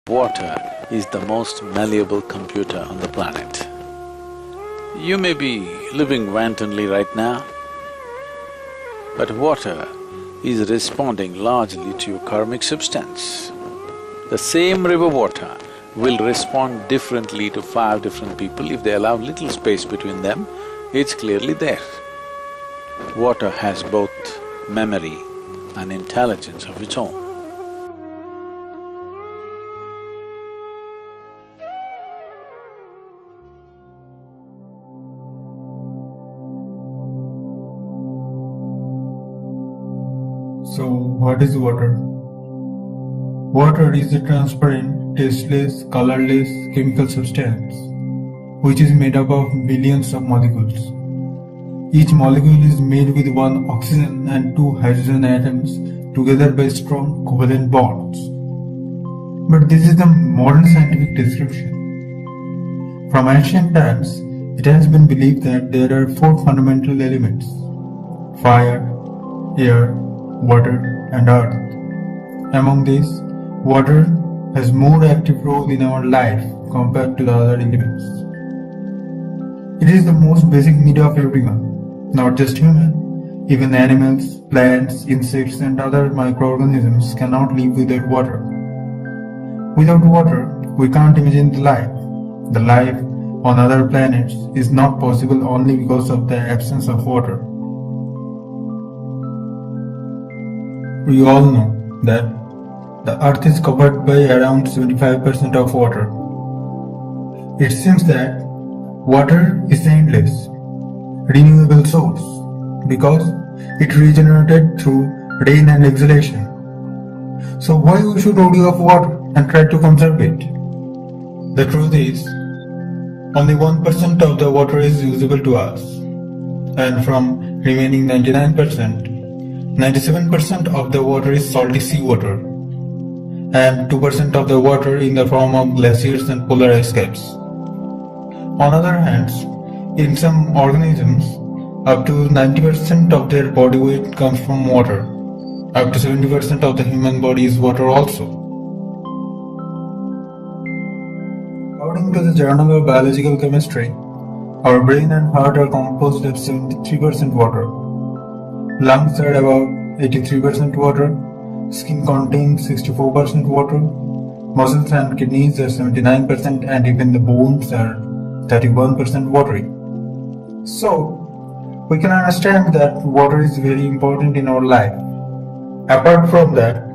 Water is the most malleable computer on the planet. You may be living wantonly right now, but water is responding largely to your karmic substance. The same river water will respond differently to 5 different people if they allow little space between them, it's clearly there. Water has both memory and intelligence of its own. So, what is water? Water is a transparent, tasteless, colorless chemical substance which is made up of billions of molecules. Each molecule is made with 1 oxygen and 2 hydrogen atoms together by strong covalent bonds. But this is the modern scientific description. From ancient times, it has been believed that there are 4 fundamental elements: fire, air, water and earth. Among these, water has more active role in our life compared to the other elements. It is the most basic need of everyone, not just human. Even animals, plants, insects and other microorganisms cannot live without water. Without water, we can't imagine the life. The life on other planets is not possible only because of the absence of water. We all know that the earth is covered by around 75% of water. It seems that water is endless, renewable source because it regenerated through rain and exhalation. So why we should worry of water and try to conserve it? The truth is, only 1% of the water is usable to us, and from remaining 99%, 97% of the water is salty seawater, and 2% of the water in the form of glaciers and polar ice caps. On other hand, in some organisms, up to 90% of their body weight comes from water. Up to 70% of the human body is water also. According to the Journal of Biological Chemistry, our brain and heart are composed of 73% water. Lungs are about 83% water, skin contains 64% water, muscles and kidneys are 79% and even the bones are 31% watery. So, we can understand that water is very important in our life. Apart from that,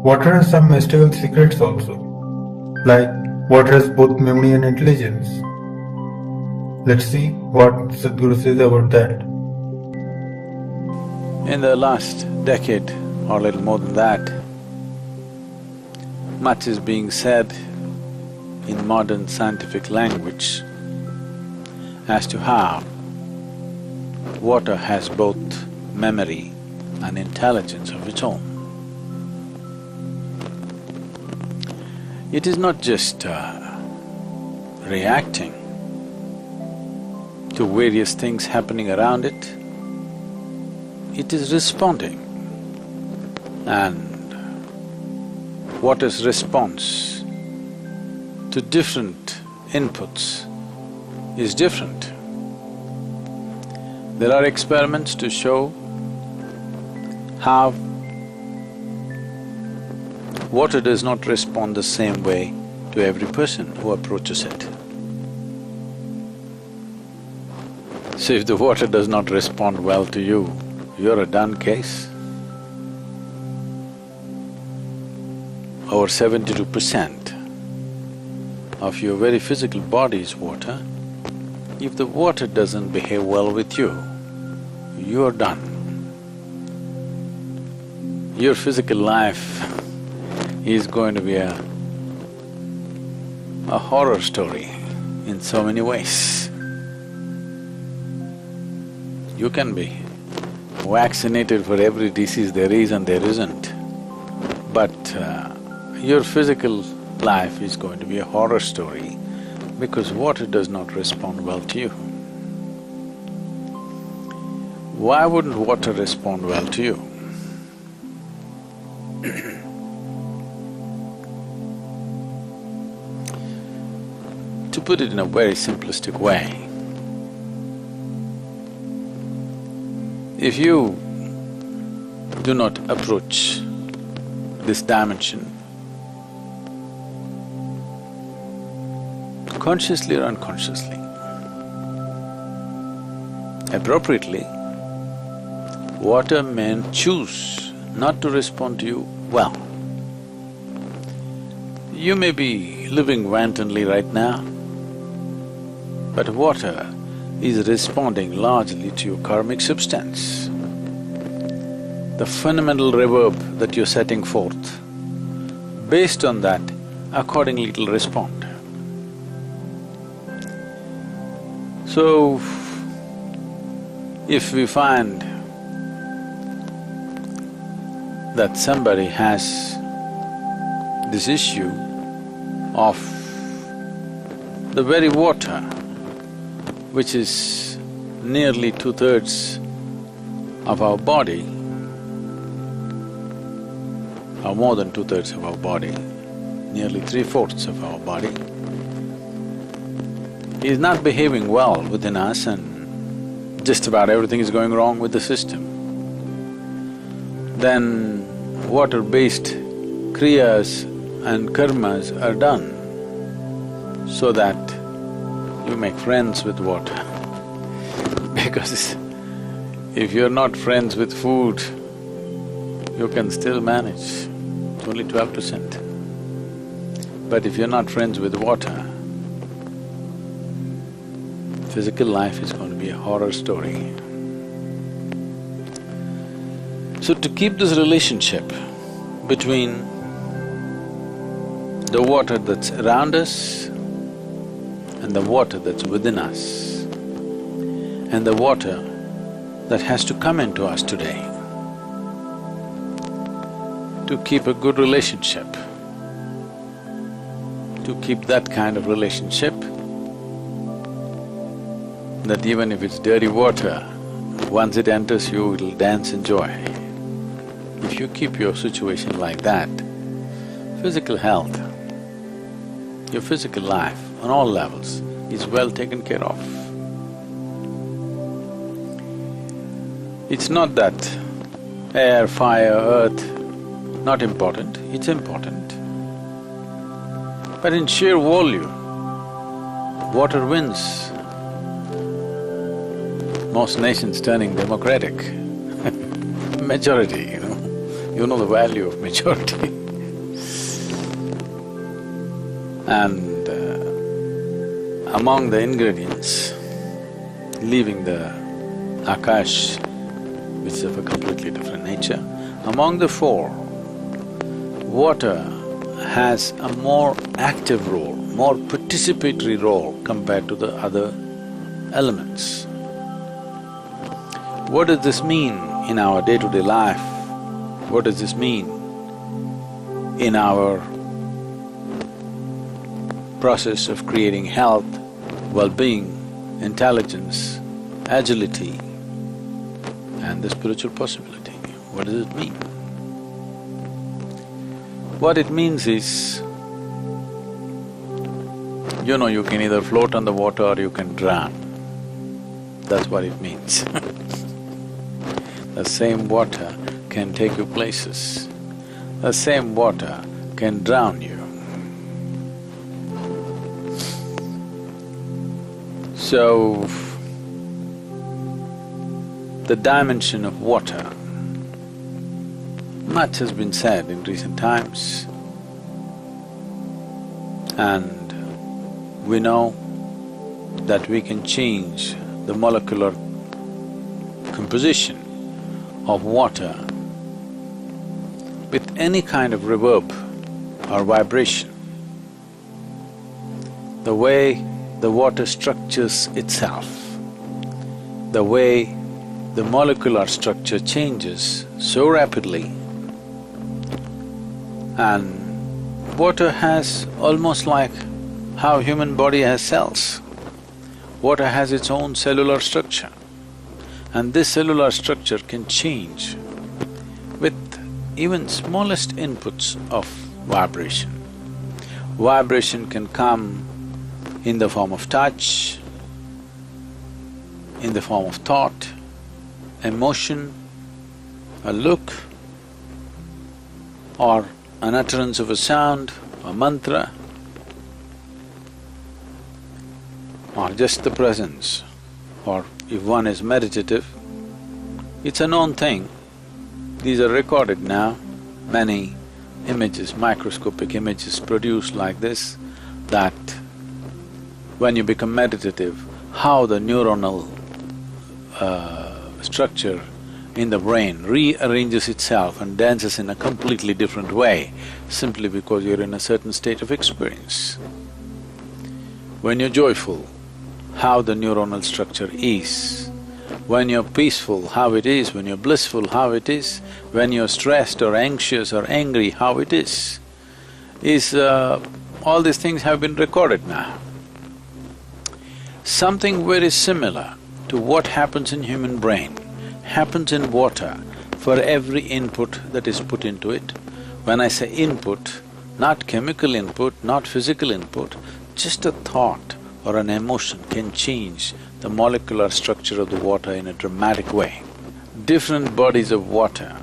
water has some mystical secrets also, like water has both memory and intelligence. Let's see what Sadhguru says about that. In the last decade, or a little more than that, much is being said in modern scientific language as to how water has both memory and intelligence of its own. It is not just reacting to various things happening around it, it is responding. And water's response to different inputs is different. There are experiments to show how water does not respond the same way to every person who approaches it. So if the water does not respond well to you, you're a done case. Over 72% of your very physical body is water. If the water doesn't behave well with you, you're done. Your physical life is going to be a horror story in so many ways. You can be vaccinated for every disease there is and there isn't, but your physical life is going to be a horror story because water does not respond well to you. Why wouldn't water respond well to you? To put it in a very simplistic way, if you do not approach this dimension consciously or unconsciously, appropriately, water may choose not to respond to you well. You may be living wantonly right now, but water is responding largely to your karmic substance. The fundamental reverb that you're setting forth, based on that, accordingly it'll respond. So, if we find that somebody has this issue of the very water which is nearly 2/3 of our body, or more than 2/3 of our body, nearly 3/4 of our body, is not behaving well within us and just about everything is going wrong with the system, then water-based kriyas and karmas are done so that you make friends with water. Because if you're not friends with food, you can still manage, it's only 12%. But if you're not friends with water, physical life is going to be a horror story. So to keep this relationship between the water that's around us and the water that's within us and the water that has to come into us today, to keep a good relationship, to keep that kind of relationship, that even if it's dirty water, once it enters you, it'll dance in joy. If you keep your situation like that, physical health, your physical life on all levels is well taken care of. It's not that air, fire, earth, not important, it's important. But in sheer volume, water wins. Most nations turning democratic majority, you know the value of majority. And among the ingredients, leaving the Akash, which is of a completely different nature, among the four, water has a more active role, more participatory role compared to the other elements. What does this mean in our day-to-day life? What does this mean in our process of creating health, well-being, intelligence, agility, and the spiritual possibility? What does it mean? What it means is, you can either float on the water or you can drown. That's what it means. The same water can take you places. The same water can drown you. So, the dimension of water, much has been said in recent times, and we know that we can change the molecular composition of water with any kind of reverb or vibration. The way the water structures itself, the way the molecular structure changes so rapidly, and water has almost like how human body has cells. Water has its own cellular structure, and this cellular structure can change with even smallest inputs of vibration. Vibration can come in the form of touch, in the form of thought, emotion, a look, or an utterance of a sound, a mantra, or just the presence, or if one is meditative, it's a known thing. These are recorded now, many images, microscopic images produced like this, that when you become meditative, how the neuronal structure in the brain rearranges itself and dances in a completely different way, simply because you're in a certain state of experience. When you're joyful, how the neuronal structure is. When you're peaceful, how it is. When you're blissful, how it is. When you're stressed or anxious or angry, how it is. All these things have been recorded now. Something very similar to what happens in human brain happens in water for every input that is put into it. When I say input, not chemical input, not physical input, just a thought or an emotion can change the molecular structure of the water in a dramatic way. Different bodies of water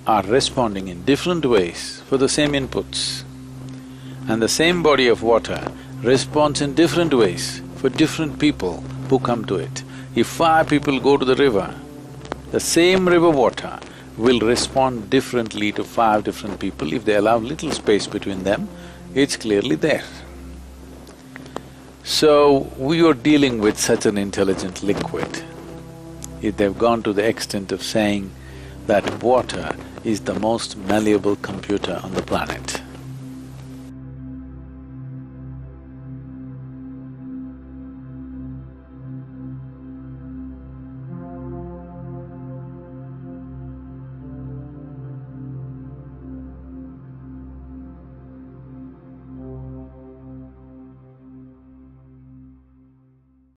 are responding in different ways for the same inputs. And the same body of water responds in different ways for different people who come to it. If 5 people go to the river, the same river water will respond differently to 5 different people. If they allow little space between them, it's clearly there. So, we are dealing with such an intelligent liquid. They've gone to the extent of saying that water is the most malleable computer on the planet.